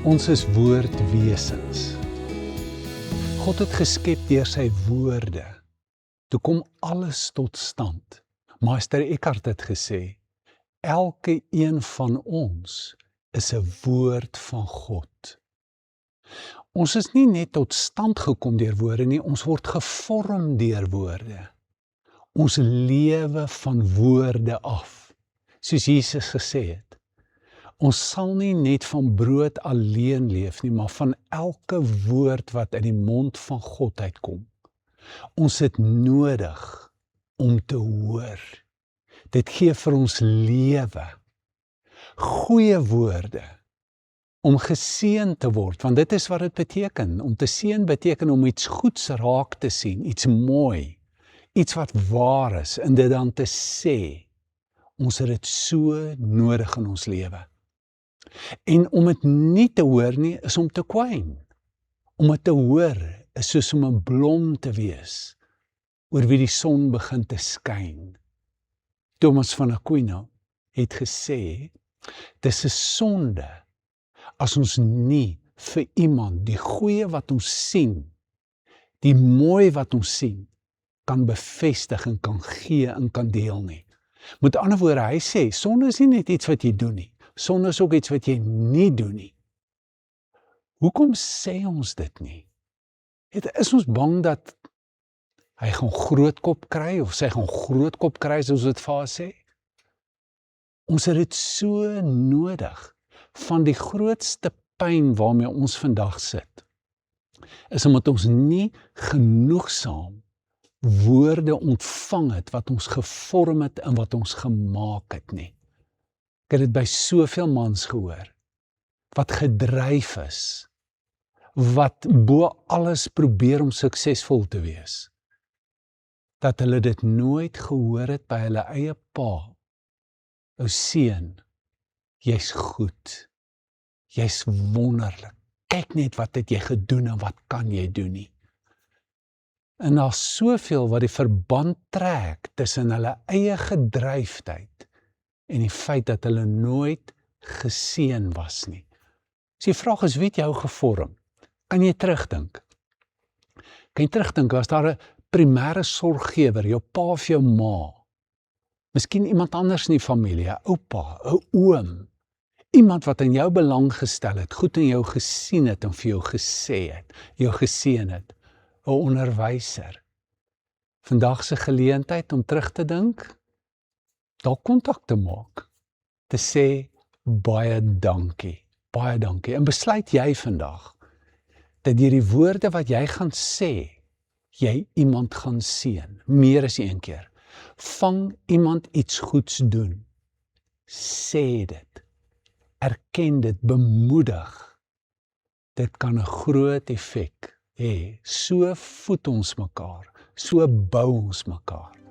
Ons is woordwesens. God het geskep deur sy woorde. Toe kom alles tot stand. Meester Eckhart het gesê, elke een van ons is 'n woord van God. Ons is nie net tot stand gekom deur woorde nie, ons word gevorm deur woorde. Ons lewe van woorde af, soos Jesus gesê het. Ons sal nie net van brood alleen leef nie, maar van elke woord wat uit die mond van God uitkom. Ons het nodig om te hoor. Dit gee vir ons lewe. Goeie woorde. Om geseën te word, want dit is wat dit beteken. Om te seën beteken om iets goeds raak te sien, iets mooi, iets wat waar is, en dit dan te sê. Ons het dit so nodig in ons lewe. En om dit nie te hoor nie, is om te kwyn. Om dit te hoor, is soos om 'n blom te wees, oor wie die son begin te skyn. Thomas van Aquino het gesê, dis 'n sonde, as ons nie vir iemand die goeie wat ons sien, die mooi wat ons sien, kan bevestig en kan gee en kan deel nie. Met ander woorde, hy sê, sonde is nie net iets wat jy doen nie, sonde is ook iets wat jy nie doen nie. Hoekom sê ons dit nie? Is ons bang dat hy gaan groot kop kry, of sy gaan groot kop kry, soos dit vir haar sê? Ons het dit so nodig. Van die grootste pyn waarmee ons vandag sit, is omdat ons nie genoegsaam woorde ontvang het, wat ons gevorm het en wat ons gemaak het nie. Ek het dit by soveel mans gehoor, wat gedryf is, wat bo alles probeer om suksesvol te wees, dat hulle dit nooit gehoor het by hulle eie pa. O seun, jy's goed, jy's wonderlik, kyk net wat het jy gedoen en wat kan jy doen nie. En daar's soveel wat die verband trek tussen hulle eie gedryfdheid en die feit dat hulle nooit geseën was nie. So die vraag is, wie het jou gevorm? Kan jy terugdink? Kan jy terugdink, was daar 'n primêre sorggewer, jou pa of jou ma? Miskien iemand anders in die familie, 'n oupa, 'n oom, iemand wat in jou belang gestel het, goed in jou gesien het en vir jou gesê het, jou geseën het, 'n onderwyser. Vandag se geleentheid om terug te dink, dalk kontak te maak, te sê baie dankie, en besluit jy vandag, dat deur die woorde wat jy gaan sê, jy iemand gaan seën, meer as een keer. Vang iemand iets goeds doen, sê dit, erken dit, bemoedig, dit kan 'n groot effek hê, so voed ons mekaar, so bou ons mekaar.